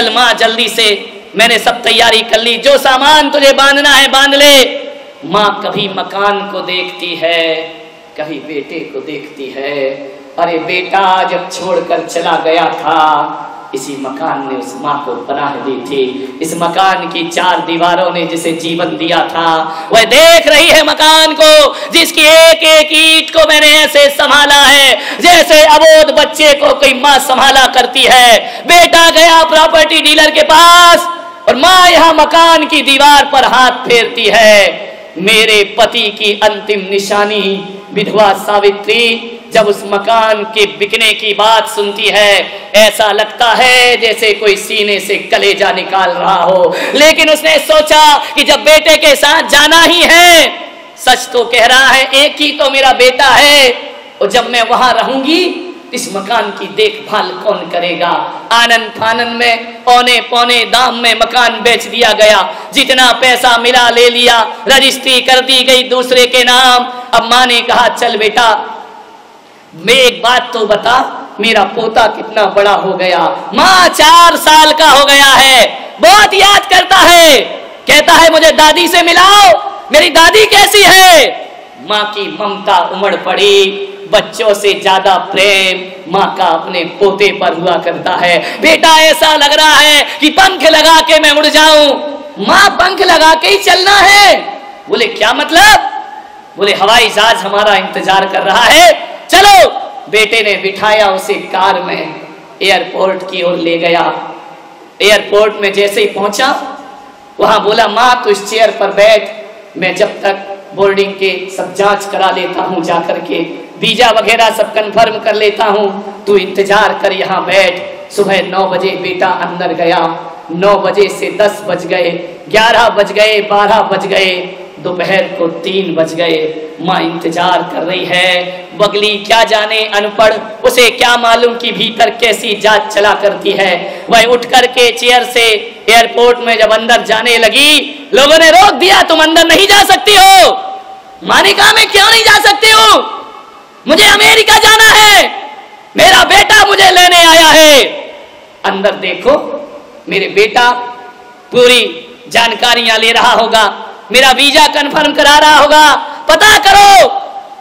चल माँ जल्दी से, मैंने सब तैयारी कर ली, जो सामान तुझे बांधना है बांध ले। माँ कभी मकान को देखती है, कभी बेटे को देखती है। अरे बेटा जब छोड़कर चला गया था, इसी मकान ने उस माँ को पनाह दी थी। इस मकान की चार दीवारों ने जिसे जीवन दिया था, वह देख रही है मकान को, जिसकी एक एक ईंट को मैंने ऐसे संभाला है जैसे अबोध बच्चे को कोई माँ संभाला करती है। बेटा गया प्रॉपर्टी डीलर के पास और माँ यहाँ मकान की दीवार पर हाथ फेरती है। मेरे पति की अंतिम निशानी विधवा सावित्री जब उस मकान के बिकने की बात सुनती है, ऐसा लगता है जैसे कोई सीने से कलेजा निकाल रहा हो। लेकिन उसने सोचा कि जब बेटे के साथ जाना ही है, सच तो कह रहा है, एक ही तो मेरा बेटा है, और जब मैं वहां रहूंगी इस मकान की देखभाल कौन करेगा। आनंद फानन में औने पौने दाम में मकान बेच दिया गया। जितना पैसा मिला ले लिया, रजिस्ट्री कर दी गई दूसरे के नाम। अब माँ ने कहा चल बेटा, मैं एक बात तो बता, मेरा पोता कितना बड़ा हो गया। माँ 4 साल का हो गया है, बहुत याद करता है, कहता है मुझे दादी से मिलाओ, मेरी दादी कैसी है। माँ की ममता उमड़ पड़ी। बच्चों से ज्यादा प्रेम माँ का अपने पोते पर हुआ करता है। बेटा ऐसा लग रहा है कि पंख लगा के मैं उड़ जाऊं। माँ पंख लगा के ही चलना है। बोले क्या मतलब? बोले हवाई जहाज हमारा इंतजार कर रहा है, चलो। बेटे ने बिठाया उसे कार में, एयरपोर्ट की ओर ले गया। एयरपोर्ट में जैसे ही पहुंचा, वहां बोला माँ तू इस चेयर पर बैठ, मैं जब तक बोर्डिंग के सब जांच करा लेता हूं, जाकर के वीजा वगैरह सब कंफर्म कर लेता हूं, तू इंतजार कर यहाँ बैठ। सुबह 9 बजे बेटा अंदर गया। 9 बजे से 10 बज गए, 11 बज गए, 12 बज गए, दोपहर को 3 बज गए। माँ इंतजार कर रही है। बगली क्या जाने अनपढ़, उसे क्या मालूम कि भीतर कैसी जांच चला करती है। वह उठ करके चेयर से एयरपोर्ट में जब अंदर जाने लगी, लोगों ने रोक दिया, तुम अंदर नहीं जा सकती हो। माँ ने कहा मैं क्यों नहीं जा सकती हूँ, मुझे अमेरिका जाना है, मेरा बेटा मुझे लेने आया है। अंदर देखो, मेरे बेटा पूरी जानकारियां ले रहा होगा, मेरा वीजा कंफर्म करा रहा होगा, पता करो।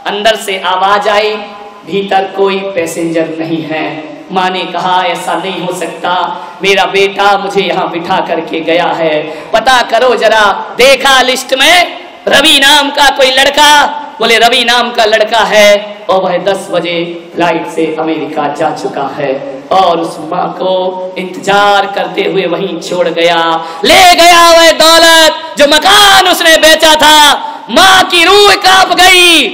अंदर से आवाज आई, भीतर कोई पैसेंजर नहीं है। माँ ने कहा ऐसा नहीं हो सकता, मेरा बेटा मुझे यहाँ बिठा करके गया है, पता करो जरा। देखा लिस्ट में रवि नाम का कोई लड़का, बोले रवि नाम का लड़का है और वह 10 बजे फ्लाइट से अमेरिका जा चुका है। और उस माँ को इंतजार करते हुए वहीं छोड़ गया। ले गया वह दौलत जो मकान उसने बेचा था। माँ की रूह कांप गई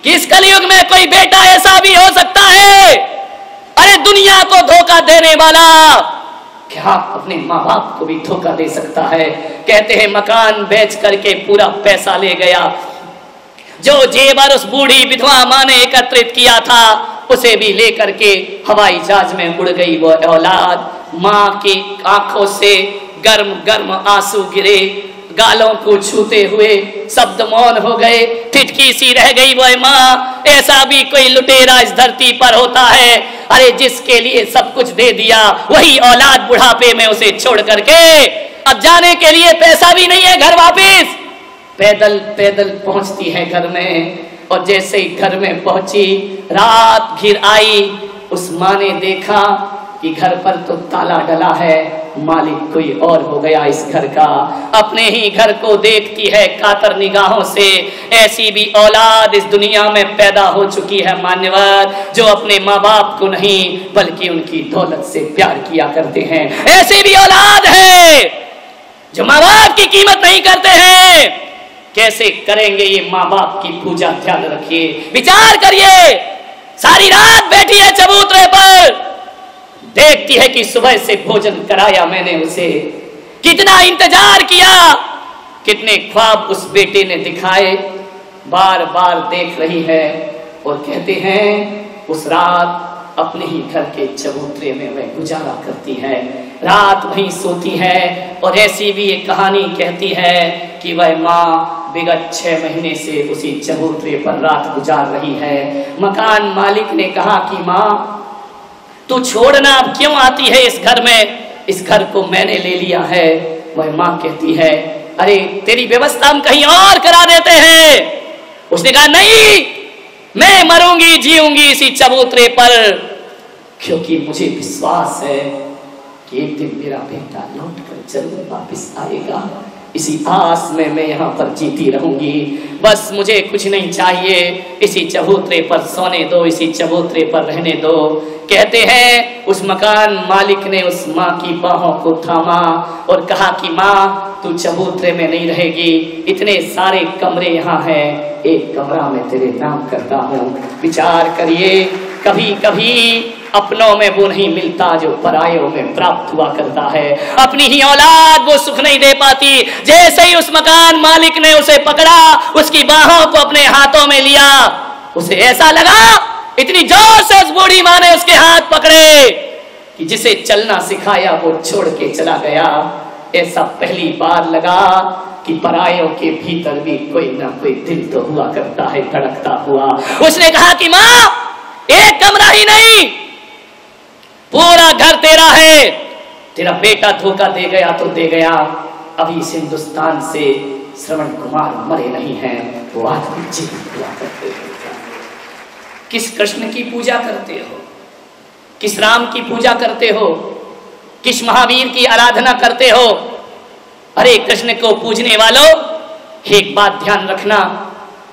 कि इस कलयुग में कोई बेटा ऐसा भी हो सकता है। अरे दुनिया को धोखा देने वाला क्या अपने माँ बाप को भी धोखा दे सकता है। कहते हैं मकान बेच करके पूरा पैसा ले गया। जो जेवर उस बूढ़ी विधवा माँ ने एकत्रित किया था, उसे भी लेकर के हवाई जहाज में उड़ गई वो औलाद। माँ की आंखों से गर्म गर्म आंसू गिरे, गालों को छूते हुए शब्द मौन हो गए। ठिठकी सी रह गई वह माँ। ऐसा भी कोई लुटेरा इस धरती पर होता है? अरे जिसके लिए सब कुछ दे दिया, वही औलाद बुढ़ापे में उसे छोड़ करके अब जाने के लिए पैसा भी नहीं है घर वापिस। पैदल पैदल पहुंचती है घर में, और जैसे ही घर में पहुंची, रात घिर आई। उस माँ ने देखा कि घर पर तो ताला डला है, मालिक कोई और हो गया इस घर का। अपने ही घर को देखती है कातर निगाहों से। ऐसी भी औलाद इस दुनिया में पैदा हो चुकी है मान्यवर, जो अपने माँ बाप को नहीं बल्कि उनकी दौलत से प्यार किया करते हैं। ऐसी भी औलाद है जो माँ बाप की कीमत नहीं करते हैं। कैसे करेंगे ये माँ बाप की पूजा? ध्यान रखिए, विचार करिए। सारी रात बैठी है चबूतरे पर, देखती है कि सुबह से भोजन कराया मैंने उसे, कितना इंतजार किया, कितने ख्वाब उस बेटे ने दिखाए, बार बार देख रही है। और कहते हैं उस रात अपने ही घर के चबूतरे में वह गुजारा करती है, रात वहीं सोती है। और ऐसी भी एक कहानी कहती है कि वह माँ विगत 6 महीने से उसी चबूतरे पर रात गुजार रही है। मकान मालिक ने कहा कि माँ तू छोड़ना, अब क्यों आती है इस घर में? इस घर को मैंने ले लिया है। वह माँ कहती है, अरे तेरी व्यवस्था हम कहीं और करा देते हैं। उसने कहा, नहीं, मैं मरूंगी जीऊंगी इसी चबूतरे पर, क्योंकि मुझे विश्वास है कि एक दिन मेरा बेटा लौट कर जरूर वापिस आएगा। इसी आस में मैं यहाँ पर जीती रहूंगी। बस मुझे कुछ नहीं चाहिए, इसी चबूतरे पर सोने दो, इसी चबूतरे पर रहने दो। कहते हैं उस मकान मालिक ने उस माँ की बाहों को थामा और कहा कि माँ, तू चबूतरे में नहीं रहेगी, इतने सारे कमरे यहाँ हैं, एक कमरा में तेरे नाम करता हूँ। विचार करिए, कभी कभी अपनों में वो नहीं मिलता जो परायों में प्राप्त हुआ करता है। अपनी ही औलाद वो सुख नहीं दे पाती। जैसे ही उस मकान मालिक ने उसे पकड़ा, उसकी बाहों को अपने हाथों में लिया, उसे ऐसा लगा, इतनी जोर से उस बूढ़ी माँ ने उसके हाथ पकड़े कि जिसे चलना सिखाया वो छोड़ के चला गया। ऐसा पहली बार लगा कि परायों के भीतर भी कोई ना कोई दिल तो हुआ करता है, धड़कता हुआ। उसने कहा कि माँ, एक कमरा ही नहीं, पूरा घर तेरा है। तेरा बेटा धोखा दे गया तो दे गया, अभी इस हिंदुस्तान से श्रवण कुमार मरे नहीं हैं, वो आज भी जीवित हुआ करते हैं। किस कृष्ण की पूजा करते हो, किस राम की पूजा करते हो, किस महावीर की आराधना करते हो? अरे कृष्ण को पूजने वालों, एक बात ध्यान रखना,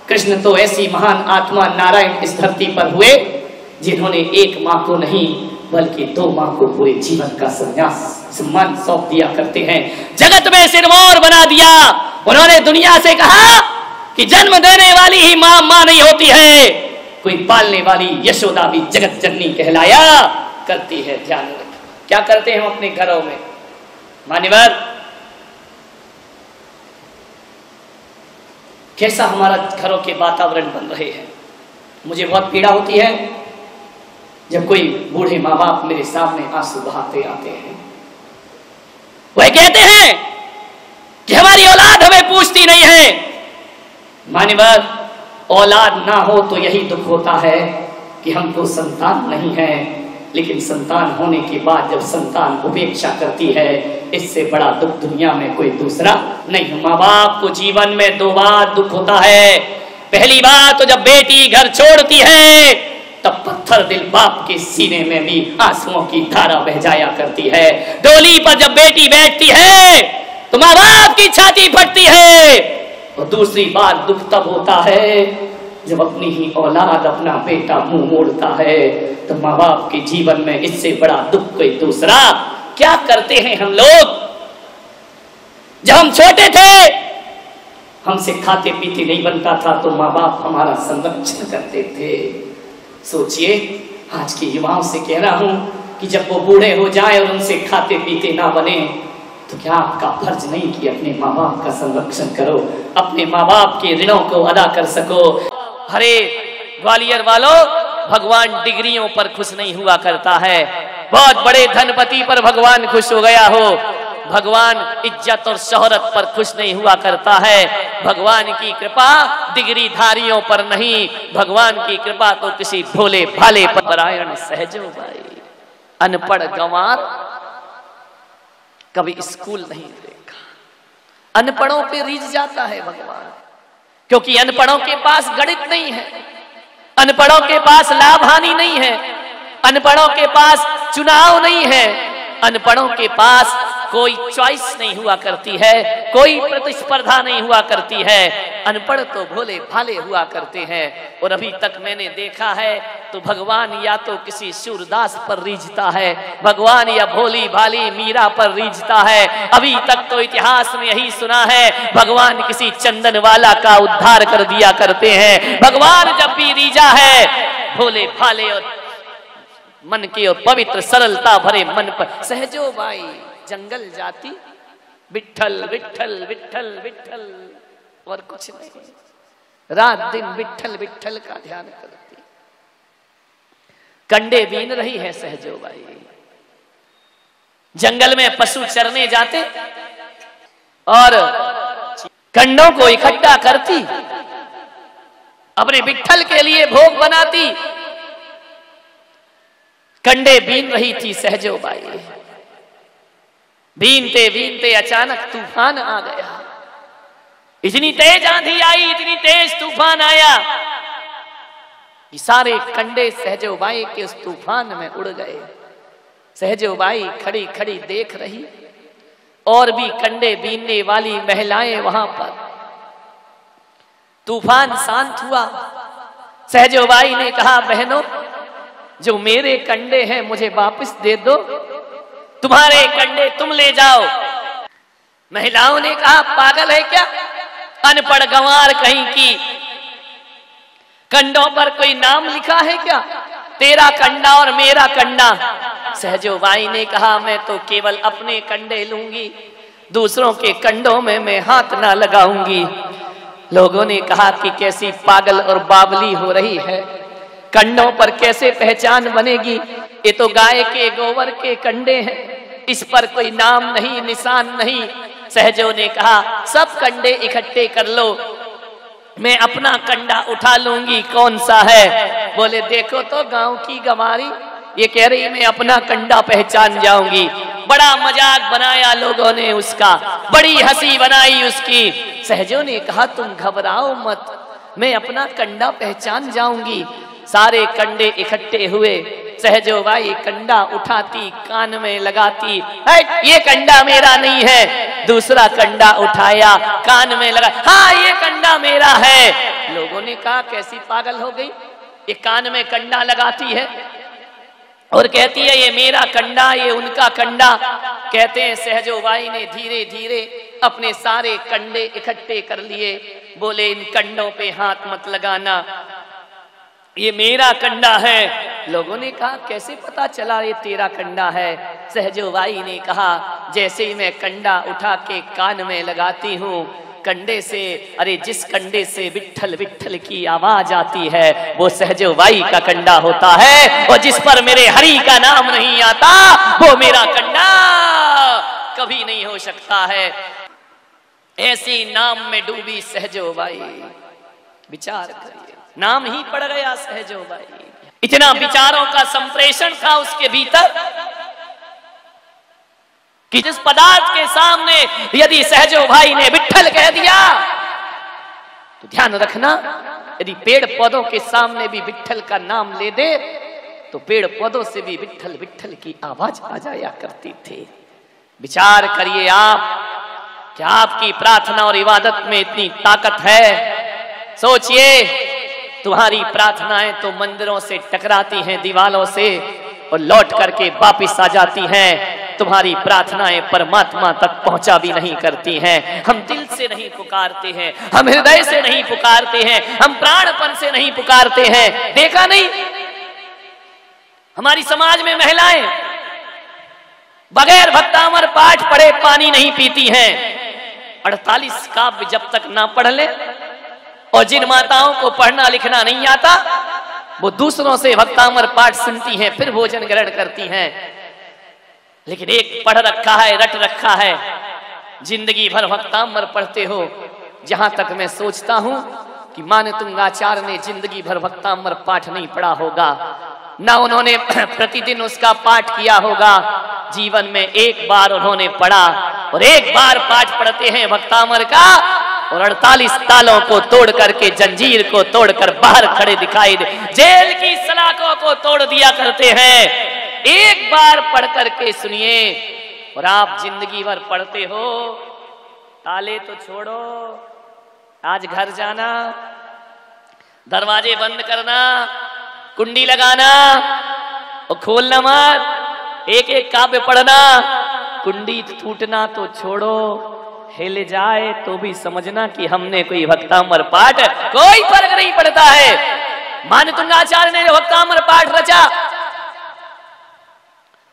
कृष्ण तो ऐसी महान आत्मा नारायण इस धरती पर हुए जिन्होंने एक माँ को नहीं बल्कि 2 माँ को पूरे जीवन का संन्यास सम्मान सौंप दिया करते हैं। जगत में सिरमौर बना दिया। उन्होंने दुनिया से कहा कि जन्म देने वाली ही माँ माँ नहीं होती है, कोई पालने वाली यशोदा भी जगत जननी कहलाया करती है। ध्यान रखें, क्या करते हैं हम अपने घरों में? मान्यवर, कैसा हमारा घरों के वातावरण बन रहे हैं। मुझे बहुत पीड़ा होती है जब कोई बूढ़े माँ बाप मेरे सामने आंसू बहाते आते हैं। वह कहते हैं कि हमारी औलाद हमें पूछती नहीं है। मान्यवर, औलाद ना हो तो यही दुख होता है कि हमको संतान नहीं है, लेकिन संतान होने के बाद जब संतान उपेक्षा करती है, इससे बड़ा दुख दुनिया में कोई दूसरा नहीं। माँ बाप को जीवन में 2 बार दुख होता है। पहली बार तो जब बेटी घर छोड़ती है, तब पत्थर दिल बाप के सीने में भी आंसुओं की धारा बह जाया करती है। डोली पर जब बेटी बैठती है तो माँ बाप की छाती फटती है। और दूसरी बार दुख तब होता है जब अपनी ही औलाद, अपना बेटा मुंह मोड़ता है, तो माँ बाप के जीवन में इससे बड़ा दुख कोई दूसरा। क्या करते हैं हम लोग? जब हम छोटे थे, हमसे खाते पीते नहीं बनता था तो माँ बाप हमारा संरक्षण करते थे। सोचिए, आज के युवाओं से कह रहा हूं कि जब वो बूढ़े हो जाए और उनसे खाते पीते ना बने, तो क्या आपका फर्ज नहीं कि अपने माँ बाप का संरक्षण करो, अपने माँ बाप के ऋणों को अदा कर सको? अरे ग्वालियर वालों, भगवान डिग्रियों पर खुश नहीं हुआ करता है। बहुत बड़े धनपति पर भगवान खुश हो गया हो, भगवान इज्जत और शोहरत पर खुश नहीं हुआ करता है। भगवान की कृपा डिग्रीधारियों पर नहीं, भगवान की कृपा तो किसी भोले भाले पर। परायण सहजो भाई, अनपढ़ गंवार कभी स्कूल नहीं देखा। अनपढ़ों पे रीझ जाता है भगवान, क्योंकि अनपढ़ों के पास गणित नहीं है, अनपढ़ों के पास लाभ हानि नहीं है, अनपढ़ों के पास चुनाव नहीं है, अनपढ़ों के पास कोई चॉइस नहीं हुआ करती है, कोई प्रतिस्पर्धा नहीं हुआ करती है। अनपढ़ तो भोले भाले हुआ करते हैं। और अभी तक मैंने देखा है तो भगवान या तो किसी सूरदास पर रीझता है, भगवान या भोली भाली मीरा पर रीझता है। अभी तक तो इतिहास में यही सुना है, भगवान किसी चंदन वाला का उद्धार कर दिया करते हैं। भगवान जब भी रीझा है, भोले भाले और मन के और पवित्र सरलता भरे मन पर। सहजो बाई जंगल जाती, विठल विठल विठल विठल, और कुछ नहीं, रात दिन विठल विठल का ध्यान करती। कंडे बीन रही है सहजो बाई। जंगल में पशु चरने जाते और कंडों को इकट्ठा करती, अपने विठल के लिए भोग बनाती। कंडे बीन रही थी सहजो बाई। बीनते बीनते अचानक तूफान आ गया। इतनी तेज आंधी आई, इतनी तेज तूफान आया, ये सारे कंडे सहजोबाई के उस तूफान में उड़ गए। सहजोबाई खड़ी खड़ी देख रही, और भी कंडे बीनने वाली महिलाएं वहां पर। तूफान शांत हुआ। सहजोबाई ने कहा, बहनों, जो मेरे कंडे हैं मुझे वापस दे दो, तुम्हारे कंडे तुम ले जाओ। महिलाओं ने कहा, पागल है क्या, अनपढ़ गंवार कहीं की, कंडों पर कोई नाम लिखा है क्या, तेरा कंडा और मेरा कंडा। सहजोबाई ने कहा, मैं तो केवल अपने कंडे लूंगी, दूसरों के कंडों में मैं हाथ ना लगाऊंगी। लोगों ने कहा कि कैसी पागल और बावली हो रही है, कंडों पर कैसे पहचान बनेगी, ये तो गाय के गोबर के कंडे हैं, इस पर कोई नाम नहीं, निशान नहीं। सहजो ने कहा, सब कंडे इकट्ठे कर लो, मैं अपना कंडा उठा लूंगी, कौन सा है। बोले, देखो तो गांव की गंवारी, ये कह रही मैं अपना कंडा पहचान जाऊंगी। बड़ा मजाक बनाया लोगों ने उसका, बड़ी हंसी बनाई उसकी। सहजो ने कहा, तुम घबराओ मत, मैं अपना कंडा पहचान जाऊंगी। सारे कंडे इकट्ठे हुए। सहजोबाई कंडा उठाती, कान में लगाती, ये कंडा मेरा नहीं है। दूसरा कंडा उठाया, कान में लगा, हाँ ये कंडा मेरा है। लोगों ने कहा, कैसी पागल हो गई, ये कान में कंडा लगाती है और कहती है ये मेरा कंडा, ये उनका कंडा। कहते हैं सहजोबाई ने धीरे धीरे अपने सारे कंडे इकट्ठे कर लिए। बोले, इन कंडों पे हाथ मत लगाना, ये मेरा कंडा है। लोगों ने कहा, कैसे पता चला ये तेरा कंडा है। सहजोबाई ने कहा, जैसे ही मैं कंडा उठा के कान में लगाती हूँ, कंडे से, अरे जिस कंडे से विट्ठल विट्ठल की आवाज आती है वो सहजोबाई का कंडा होता है, और जिस पर मेरे हरि का नाम नहीं आता वो मेरा कंडा कभी नहीं हो सकता है। ऐसी नाम में डूबी सहजोबाई। विचार करिए, नाम ही पड़ गया सहजोबाई। इतना विचारों का संप्रेषण था उसके भीतर कि जिस पदार्थ के सामने यदि सहजोबाई ने विट्ठल कह दिया तो ध्यान रखना, यदि पेड़ पौधों के सामने भी विट्ठल का नाम ले दे तो पेड़ पौधों से भी विट्ठल विट्ठल की आवाज आ जाया करती थी। विचार करिए आप, क्या आपकी प्रार्थना और इबादत में इतनी ताकत है? सोचिए, तुम्हारी प्रार्थनाएं तो मंदिरों से टकराती हैं, दीवालों से, और लौट करके वापिस आ जाती हैं। तुम्हारी प्रार्थनाएं परमात्मा तक पहुंचा भी नहीं करती हैं। हम दिल से नहीं पुकारते हैं, हम हृदय से नहीं पुकारते हैं, हम प्राणपन से नहीं पुकारते हैं। देखा नहीं, हमारी समाज में महिलाएं बगैर भक्तामर पाठ पढ़े पानी नहीं पीती हैं। 48 काव्य जब तक ना पढ़ ले, और जिन माताओं को पढ़ना लिखना नहीं आता वो दूसरों से भक्तामर पाठ सुनती हैं, फिर भोजन ग्रहण करती हैं। लेकिन एक पढ़ रखा है, रट रखा है, जिंदगी भर भक्तामर पढ़ते हो। जहां तक मैं सोचता हूं कि मानतुंगाचार्य ने जिंदगी भर भक्तामर पाठ नहीं पढ़ा होगा, ना उन्होंने प्रतिदिन उसका पाठ किया होगा। जीवन में एक बार उन्होंने पढ़ा, और एक बार पाठ पढ़ते हैं भक्तामर का, और 48 तालों को तोड़ करके, जंजीर को तोड़कर बाहर खड़े दिखाई दे, जेल की सलाखों को तोड़ दिया करते हैं। एक बार पढ़ करके सुनिए, और आप जिंदगी भर पढ़ते हो। ताले तो छोड़ो, आज घर जाना, दरवाजे बंद करना, कुंडी लगाना और खोलना मत, एक एक काव्य पढ़ना। कुंडी टूटना तो छोड़ो, हिल जाए तो भी समझना कि हमने कोई भक्तामर पाठ, कोई फर्क नहीं पड़ता है। मानतुंगाचार्य ने जो भक्तामर पाठ रचा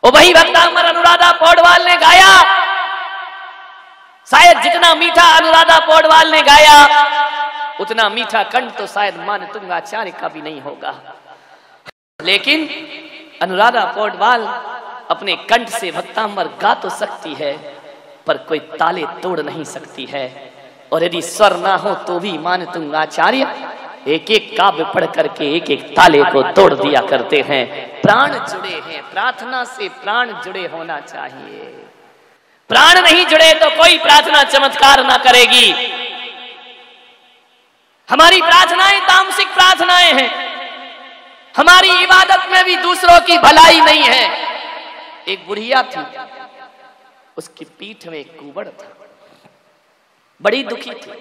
वो वही भक्तामर अनुराधा पौडवाल ने गाया। शायद जितना मीठा अनुराधा पौडवाल ने गाया उतना मीठा कंठ तो शायद मानतुंगाचार्य का भी नहीं होगा। लेकिन अनुराधा पौडवाल अपने कंठ से भक्तामर गा तो सकती है, पर कोई ताले तोड़ नहीं सकती है। और यदि स्वर ना हो तो भी मानतुंगाचार्य एक एक काव्य पढ़ करके एक एक ताले को तोड़ दिया करते हैं। प्राण जुड़े हैं, प्रार्थना से प्राण जुड़े होना चाहिए। प्राण नहीं जुड़े तो कोई प्रार्थना चमत्कार ना करेगी। हमारी प्रार्थनाएं तामसिक प्रार्थनाएं हैं। हमारी इबादत में भी दूसरों की भलाई नहीं है। एक बुढ़िया थी, उसकी पीठ में एक कुबड़ था, बड़ी दुखी थी।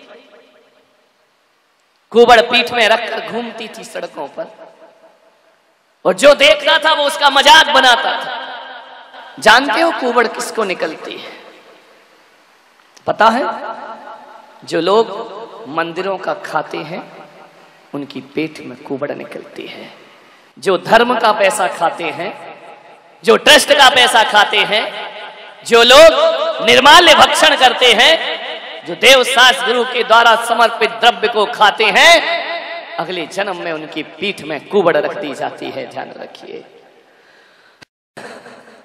कुबड़ पीठ में रखकर घूमती थी सड़कों पर, और जो देखता था वो उसका मजाक बनाता था। जानते हो कुबड़ किसको निकलती है? पता है? जो लोग मंदिरों का खाते हैं उनकी पेट में कुबड़ निकलती है। जो धर्म का पैसा खाते हैं, जो ट्रस्ट का पैसा खाते हैं, जो लोग निर्माल्य भक्षण करते हैं, जो देव शास्त्र गुरु के द्वारा समर्पित द्रव्य को खाते हैं, अगले जन्म में उनकी पीठ में कुबड़ रख दी जाती है। ध्यान रखिए।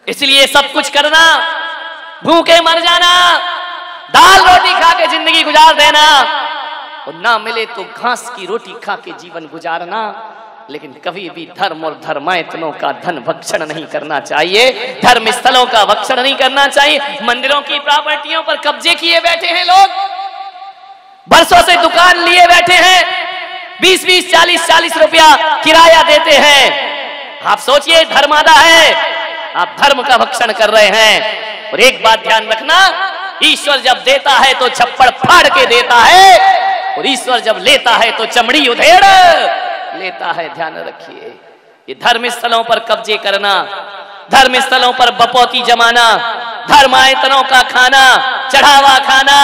इसलिए सब कुछ करना, भूखे मर जाना, दाल रोटी खा के जिंदगी गुजार देना, और ना मिले तो घास की रोटी खा के जीवन गुजारना, लेकिन कभी भी धर्म और धर्मायतनों का धन भक्षण नहीं करना चाहिए। धर्म स्थलों का भक्षण नहीं करना चाहिए। मंदिरों की प्रॉपर्टियों पर कब्जे किए बैठे हैं लोग, बरसों से दुकान लिए बैठे हैं, 20-20, 40-40 रुपया किराया देते हैं। आप सोचिए, धर्म आधा है, आप धर्म का भक्षण कर रहे हैं। और एक बात ध्यान रखना, ईश्वर जब देता है तो छप्पड़ फाड़ के देता है, और ईश्वर जब लेता है तो चमड़ी उधेड़ लेता है। ध्यान रखिए। ये धर्म स्थलों पर कब्जे करना, धर्म स्थलों पर बपौती जमाना, धर्मायतनों का खाना, चढ़ावा खाना,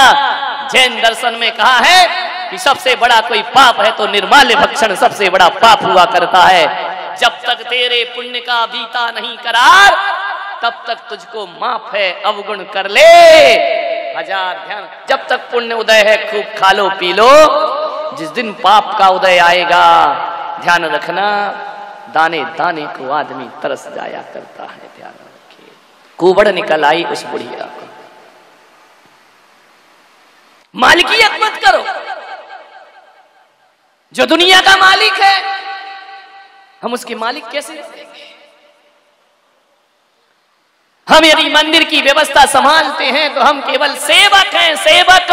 जैन दर्शन में कहा है कि सबसे बड़ा कोई पाप है तो निर्माल्य भक्षण सबसे बड़ा पाप हुआ करता है। जब तक तेरे पुण्य का बीता नहीं करार, तब तक तुझको माफ है, अवगुण कर ले हजार। ध्यान, जब तक पुण्य उदय है खूब खा लो पी लो, जिस दिन पाप का उदय आएगा, ध्यान रखना, दाने दाने को आदमी तरस जाया करता है। ध्यान रखिए। कुबड़ निकल आई उस बुढ़िया को। मालिकियत मत करो। जो दुनिया का मालिक है, हम उसके मालिक कैसे बनेंगे? हम यदि मंदिर की व्यवस्था संभालते हैं तो हम केवल सेवक हैं, सेवक।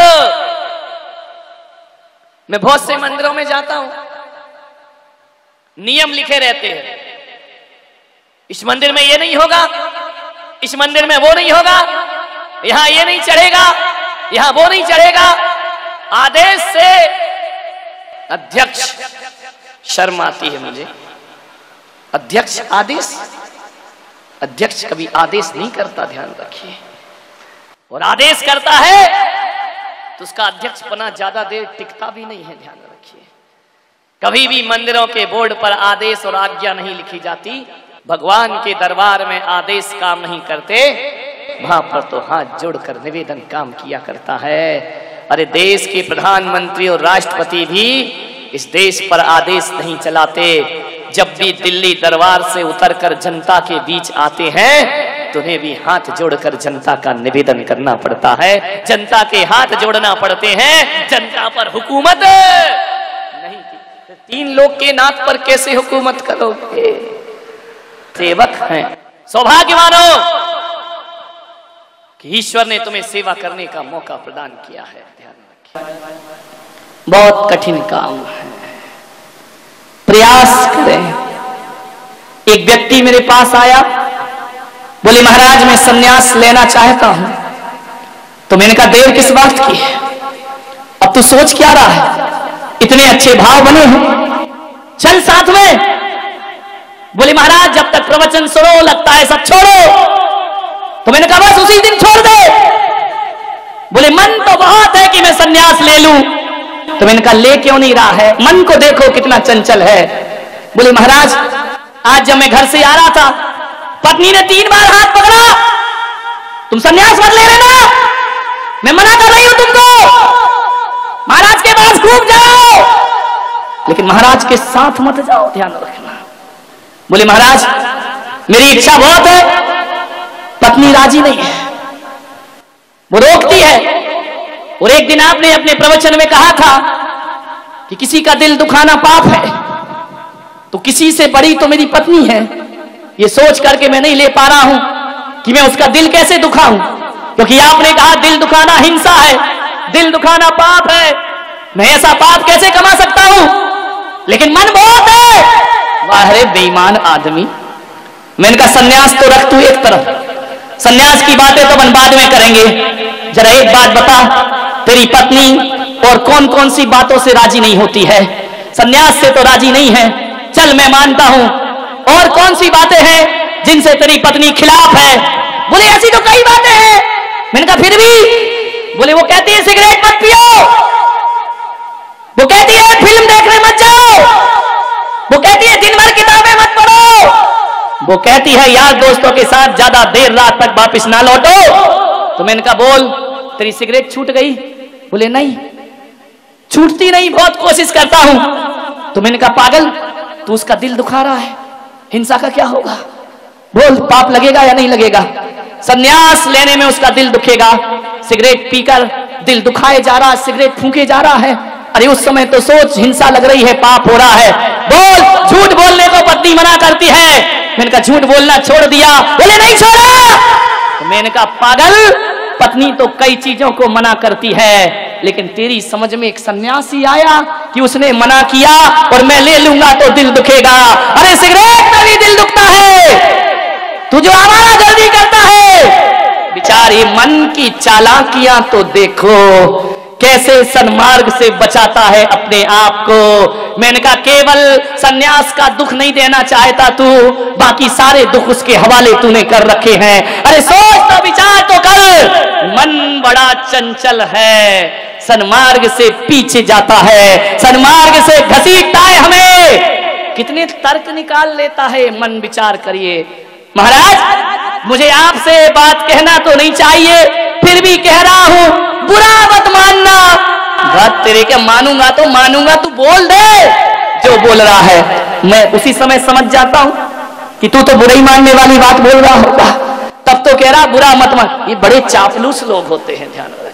मैं बहुत से मंदिरों में जाता हूं, नियम लिखे रहते हैं, इस मंदिर में ये नहीं होगा, इस मंदिर में वो नहीं होगा, यहां ये नहीं चढ़ेगा, यहां वो नहीं चढ़ेगा। आदेश से अध्यक्ष, शर्म आती है मुझे, अध्यक्ष आदेश, अध्यक्ष कभी आदेश नहीं करता। ध्यान रखिए। और आदेश करता है तो उसका अध्यक्ष बना ज्यादा देर टिकता भी नहीं है। ध्यान रखिए। कभी भी मंदिरों के बोर्ड पर आदेश और आज्ञा नहीं लिखी जाती। भगवान के दरबार में आदेश काम नहीं करते, वहां पर तो हाथ जोड़कर निवेदन काम किया करता है। अरे देश के प्रधानमंत्री और राष्ट्रपति भी इस देश पर आदेश नहीं चलाते। जब भी दिल्ली दरबार से उतरकर जनता के बीच आते हैं तो उन्हें भी हाथ जोड़कर जनता का निवेदन करना पड़ता है, जनता के हाथ जोड़ना पड़ते हैं। जनता पर हुकूमत नहीं की, 3 लोग के नाथ पर कैसे हुकूमत करोगे? सेवक हैं। सौभाग्यवानो कि ईश्वर ने तुम्हें सेवा करने का मौका प्रदान किया है। ध्यान रखिए। बहुत कठिन काम है, प्रयास करें। एक व्यक्ति मेरे पास आया, बोले महाराज मैं सन्यास लेना चाहता हूं। तो मैंने कहा देर किस बात की है, अब तू सोच क्या रहा है, इतने अच्छे भाव बने हैं, चल साथ में। बोले महाराज जब तक प्रवचन सुनो लगता है सब छोड़ो। तो मैंने कहा बस उसी दिन छोड़ दे। बोले मन तो बहुत है कि मैं सन्यास ले लूं। तो मैंने कहा ले क्यों नहीं रहा है, मन को देखो कितना चंचल है। बोले महाराज आज जब मैं घर से आ रहा था, पत्नी ने 3 बार हाथ पकड़ा, तुम सन्यास मत ले लेना, मैं मना कर रही हूं तुमको, महाराज के पास खूब जाओ, लेकिन महाराज के साथ मत जाओ, ध्यान रखना। बोले महाराज मेरी इच्छा बहुत है, पत्नी राजी नहीं है, वो रोकती है। और एक दिन आपने अपने प्रवचन में कहा था कि किसी का दिल दुखाना पाप है, तो किसी से बड़ी तो मेरी पत्नी है, ये सोच करके मैं नहीं ले पा रहा हूं कि मैं उसका दिल कैसे दुखाऊं। क्योंकि आपने कहा दिल दुखाना हिंसा है, दिल दुखाना पाप है। मैं ऐसा पाप कैसे कमा सकता हूं? लेकिन मन बहुत है। वाह रे बेईमान आदमी। मैंने कहा सन्यास तो रख तू एक तरफ, सन्यास की बातें तो अपन बाद में करेंगे। जरा एक बात बता, तेरी पत्नी और कौन कौन सी बातों से राजी नहीं होती है? सन्यास से तो राजी नहीं है, चल मैं मानता हूं। और कौन सी बातें हैं जिनसे तेरी पत्नी खिलाफ है? बोले ऐसी तो कई बातें हैं। मैंने कहा फिर भी? बोले वो कहती है सिगरेट मत पियो, वो कहती है फिल्म देखने मत जाओ, वो कहती है दिन भर किताबें मत पढ़ो, वो कहती है यार दोस्तों के साथ ज्यादा देर रात तक वापिस ना लौटो। तो मैंने कहा बोल तेरी सिगरेट छूट गई? बोले नहीं छूटती नहीं, बहुत कोशिश करता हूं। तो मैंने कहा पागल, तू उसका दिल दुखा रहा है, हिंसा का क्या होगा? बोल पाप लगेगा या नहीं लगेगा? सन्यास लेने में उसका दिल दुखेगा, सिगरेट पीकर दिल दुखाए जा रहा है, सिगरेट फूंके जा रहा है। अरे उस समय तो सोच, हिंसा लग रही है, पाप हो रहा है। बोल, झूठ बोलने को पत्नी मना करती है। मैंने कहा झूठ बोलना छोड़ दिया? बोले नहीं छोड़ा। तो मैंने कहा पागल, पत्नी तो कई चीजों को मना करती है, लेकिन तेरी समझ में एक सन्यासी आया कि उसने मना किया और मैं ले लूंगा तो दिल दुखेगा। अरे सिगरेट में भी दिल दुखता है, तू जो आवारा गर्दी करता है। बेचारे मन की चालाकियां तो देखो, कैसे सन्मार्ग से बचाता है अपने आप को। मैंने कहा केवल सन्यास का दुख नहीं देना चाहता तू, बाकी सारे दुख उसके हवाले तूने कर रखे हैं। अरे सोच तो विचार तो कर, मन बड़ा चंचल है, सन्मार्ग से पीछे जाता है, सन्मार्ग से घसीटता है हमें। कितने तर्क निकाल लेता है मन, विचार करिए। महाराज मुझे आपसे बात कहना तो नहीं चाहिए, फिर भी कह रहा हूं, बुरा मत मानना। बात तेरे के मानूंगा तो मानूंगा, तू बोल दे जो बोल रहा है। मैं उसी समय समझ जाता हूं कि तू तो बुरा ही मानने वाली बात बोल रहा होगा, तब तो कह रहा बुरा मत मान। ये बड़े चापलूस लोग होते हैं, ध्यान रखना।